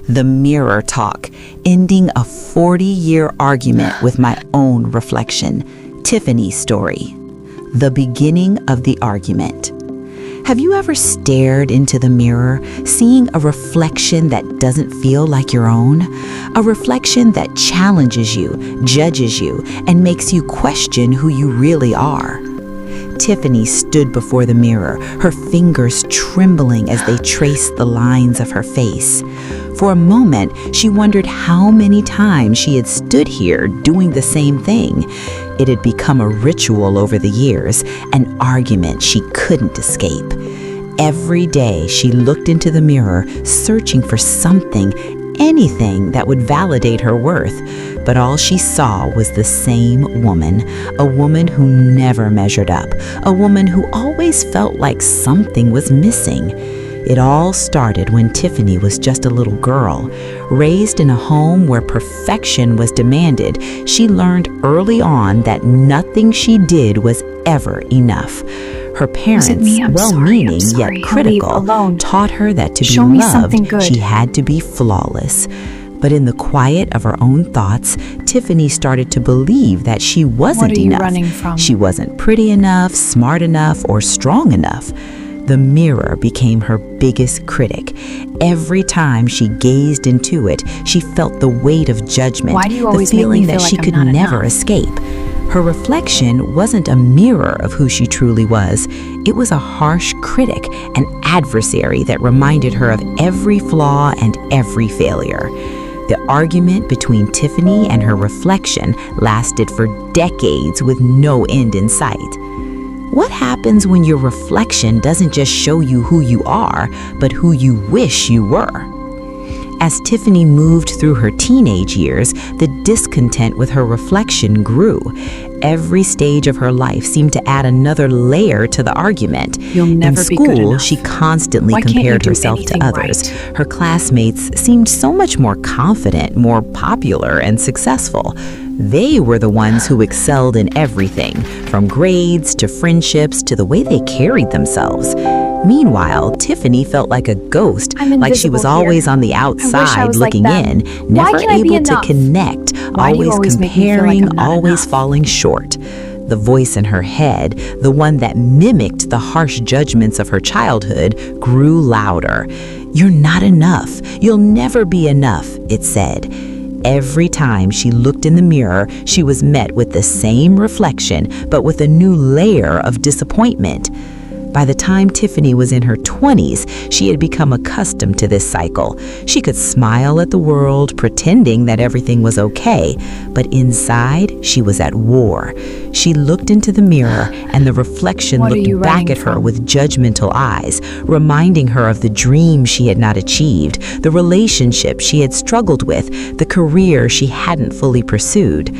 The mirror talk, ending a 40-year argument with my own reflection. Tiffany's story. The beginning of the argument. Have you ever stared into the mirror, seeing a reflection that doesn't feel like your own? A reflection that challenges you, judges you, and makes you question who you really are. Tiffany stood before the mirror, her fingers trembling as they traced the lines of her face. For a moment, she wondered how many times she had stood here doing the same thing. It had become a ritual over the years, an argument she couldn't escape. Every day, she looked into the mirror, searching for something, anything that would validate her worth. But all she saw was the same woman, a woman who never measured up, a woman who always felt like something was missing. It all started when Tiffany was just a little girl. Raised in a home where perfection was demanded, she learned early on that nothing she did was ever enough. Her parents, well-meaning yet critical, taught her that to be loved, she had to be flawless. But in the quiet of her own thoughts, Tiffany started to believe that she wasn't enough. She wasn't pretty enough, smart enough, or strong enough. The mirror became her biggest critic. Every time she gazed into it, she felt the weight of judgment, the feeling that she could never escape. Her reflection wasn't a mirror of who she truly was. It was a harsh critic, an adversary that reminded her of every flaw and every failure. The argument between Tiffany and her reflection lasted for decades with no end in sight. What happens when your reflection doesn't just show you who you are, but who you wish you were? As Tiffany moved through her teenage years, the discontent with her reflection grew. Every stage of her life seemed to add another layer to the argument. In school, she constantly compared herself to others. Her classmates seemed so much more confident, more popular, and successful. They were the ones who excelled in everything, from grades to friendships to the way they carried themselves. Meanwhile, Tiffany felt like a ghost, like she was always on the outside looking in, never able to connect, always comparing, always falling short. The voice in her head, the one that mimicked the harsh judgments of her childhood, grew louder. "You're not enough. You'll never be enough," it said. Every time she looked in the mirror, she was met with the same reflection, but with a new layer of disappointment. By the time Tiffany was in her 20s, she had become accustomed to this cycle. She could smile at the world, pretending that everything was okay, but inside, she was at war. She looked into the mirror, and the reflection looked back at her with judgmental eyes, reminding her of the dream she had not achieved, the relationship she had struggled with, the career she hadn't fully pursued.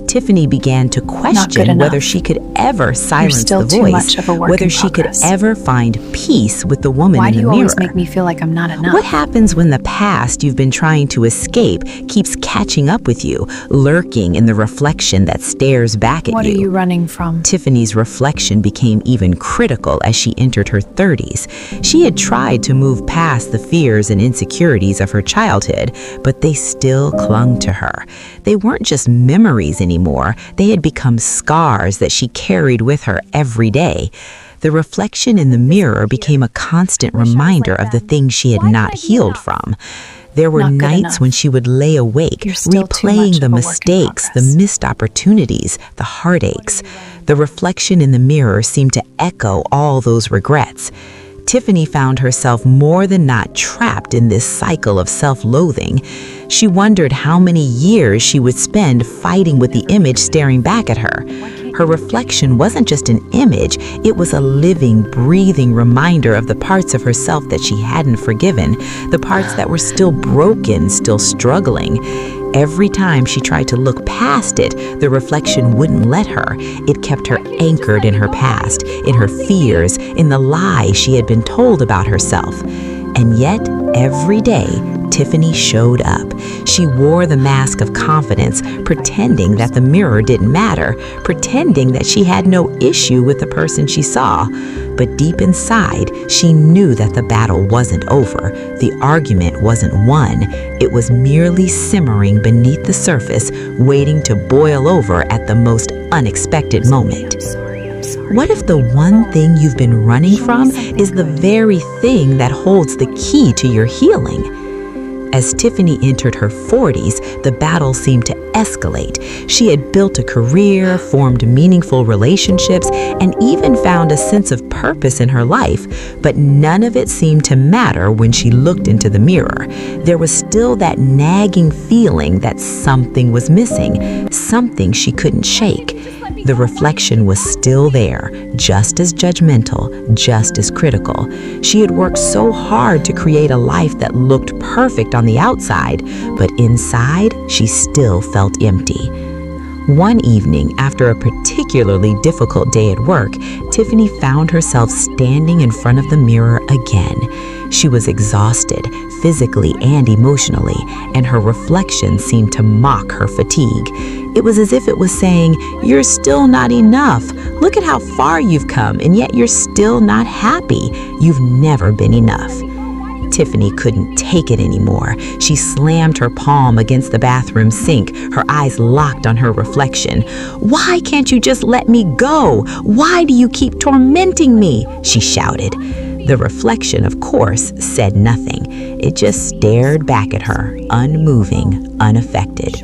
Tiffany began to question whether she could ever silence the voice, whether she could ever find peace with the woman in the mirror. Why do you always make me feel like I'm not enough? What happens when the past you've been trying to escape keeps catching up with you, lurking in the reflection that stares back at you? What are you running from? Tiffany's reflection became even critical as she entered her 30s. She had tried to move past the fears and insecurities of her childhood, but they still clung to her. They weren't just memories anymore. They had become scars that she carried with her every day. The reflection in the mirror became a constant reminder of the things she had not healed from. There were nights when she would lay awake, replaying the mistakes, the missed opportunities, the heartaches. The reflection in the mirror seemed to echo all those regrets. Tiffany found herself more than not trapped in this cycle of self-loathing. She wondered how many years she would spend fighting with the image staring back at her. Her reflection wasn't just an image, it was a living, breathing reminder of the parts of herself that she hadn't forgiven, the parts that were still broken, still struggling. Every time she tried to look past it, the reflection wouldn't let her. It kept her anchored in her past, in her fears, in the lies she had been told about herself. And yet, every day, Tiffany showed up. She wore the mask of confidence, pretending that the mirror didn't matter, pretending that she had no issue with the person she saw. But deep inside, she knew that the battle wasn't over. The argument wasn't won. It was merely simmering beneath the surface, waiting to boil over at the most unexpected moment. What if the one thing you've been running from is the very thing that holds the key to your healing? As Tiffany entered her 40s, the battle seemed to escalate. She had built a career, formed meaningful relationships, and even found a sense of purpose in her life, but none of it seemed to matter when she looked into the mirror. There was still that nagging feeling that something was missing, something she couldn't shake. The reflection was still there, just as judgmental, just as critical. She had worked so hard to create a life that looked perfect on the outside, but inside, she still felt empty. One evening, after a particularly difficult day at work, Tiffany found herself standing in front of the mirror again. She was exhausted, physically and emotionally, and her reflection seemed to mock her fatigue. It was as if it was saying, "You're still not enough. Look at how far you've come, and yet you're still not happy. You've never been enough." Tiffany couldn't take it anymore. She slammed her palm against the bathroom sink, her eyes locked on her reflection. "Why can't you just let me go? Why do you keep tormenting me?" she shouted. The reflection, of course, said nothing. It just stared back at her, unmoving, unaffected.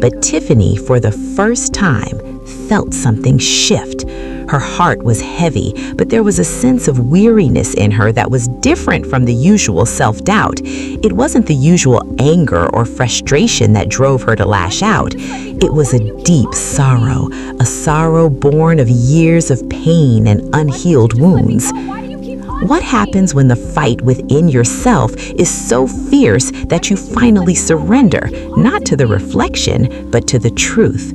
But Tiffany, for the first time, felt something shift. Her heart was heavy, but there was a sense of weariness in her that was different from the usual self-doubt. It wasn't the usual anger or frustration that drove her to lash out. It was a deep sorrow, a sorrow born of years of pain and unhealed wounds. What happens when the fight within yourself is so fierce that you finally surrender, not to the reflection, but to the truth?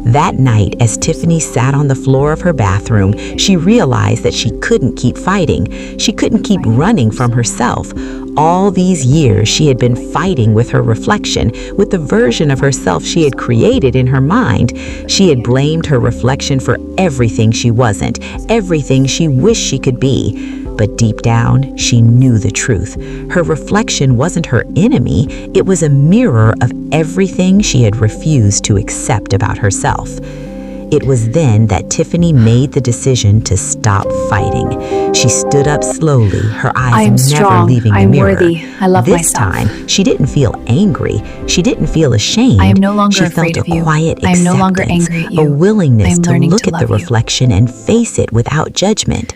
That night, as Tiffany sat on the floor of her bathroom, she realized that she couldn't keep fighting. She couldn't keep running from herself. All these years, she had been fighting with her reflection, with the version of herself she had created in her mind. She had blamed her reflection for everything she wasn't, everything she wished she could be. But deep down, she knew the truth. Her reflection wasn't her enemy. It was a mirror of everything she had refused to accept about herself. It was then that Tiffany made the decision to stop fighting. She stood up slowly, her eyes never strong. leaving the I'm mirror. worthy. I love this myself. time, she didn't feel angry. She didn't feel ashamed. I am no longer she afraid felt of a you. quiet I am no longer acceptance, angry at you. a willingness I am to learning look to at the love you. reflection and face it without judgment.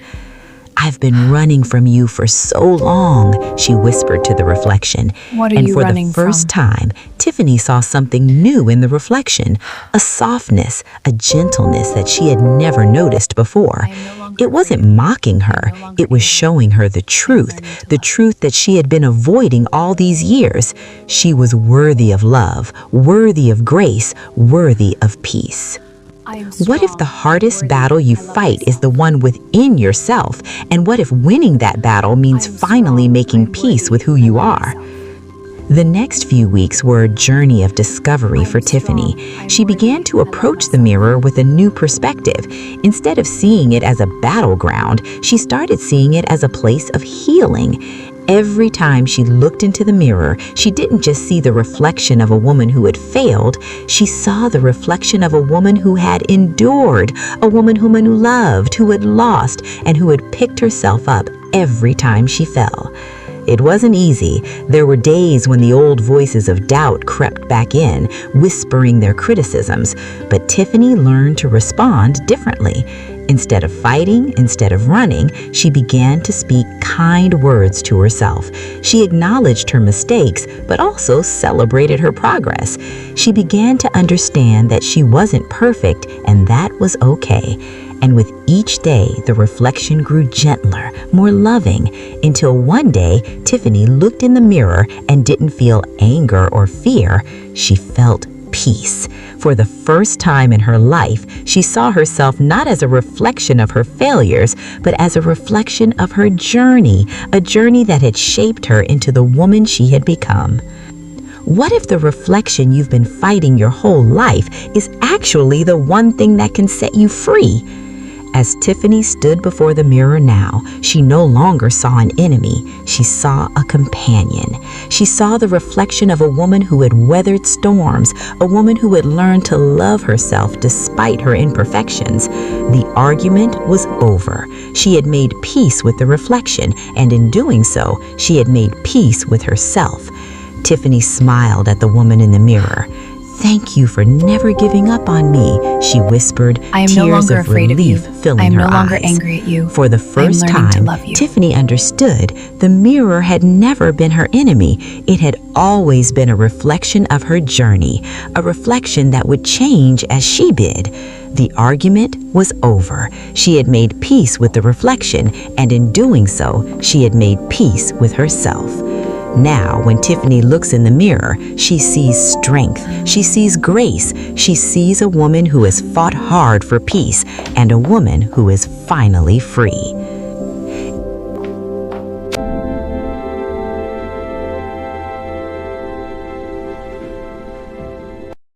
"I've been running from you for so long," she whispered to the reflection. What are and you for running the first from? time, Tiffany saw something new in the reflection, a softness, a gentleness that she had never noticed before. It wasn't mocking her, it was showing her the truth that she had been avoiding all these years. She was worthy of love, worthy of grace, worthy of peace. What if the hardest battle you fight is the one within yourself? And what if winning that battle means finally making peace with who you are? The next few weeks were a journey of discovery for Tiffany. She began to approach the mirror with a new perspective. Instead of seeing it as a battleground, she started seeing it as a place of healing. Every time she looked into the mirror, she didn't just see the reflection of a woman who had failed. She saw the reflection of a woman who had endured, a woman whom who loved, who had lost, and who had picked herself up every time she fell. It wasn't easy. There were days when the old voices of doubt crept back in, whispering their criticisms, but Tiffany learned to respond differently. Instead of fighting, instead of running, she began to speak kind words to herself. She acknowledged her mistakes, but also celebrated her progress. She began to understand that she wasn't perfect, and that was okay. And with each day, the reflection grew gentler, more loving, until one day, Tiffany looked in the mirror and didn't feel anger or fear. She felt peace. For the first time in her life, she saw herself not as a reflection of her failures, but as a reflection of her journey, a journey that had shaped her into the woman she had become. What if the reflection you've been fighting your whole life is actually the one thing that can set you free? As Tiffany stood before the mirror now, she no longer saw an enemy. She saw a companion. She saw the reflection of a woman who had weathered storms, a woman who had learned to love herself despite her imperfections. The argument was over. She had made peace with the reflection, and in doing so, she had made peace with herself. Tiffany smiled at the woman in the mirror. "Thank you for never giving up on me," she whispered, I am no tears longer of afraid of you. relief filling I am her no longer eyes. angry at you. For the I am first learning to time, love you. Tiffany understood the mirror had never been her enemy. It had always been a reflection of her journey, a reflection that would change as she did. The argument was over. She had made peace with the reflection, and in doing so, she had made peace with herself. Now, when Tiffany looks in the mirror, she sees strength, she sees grace, she sees a woman who has fought hard for peace, and a woman who is finally free.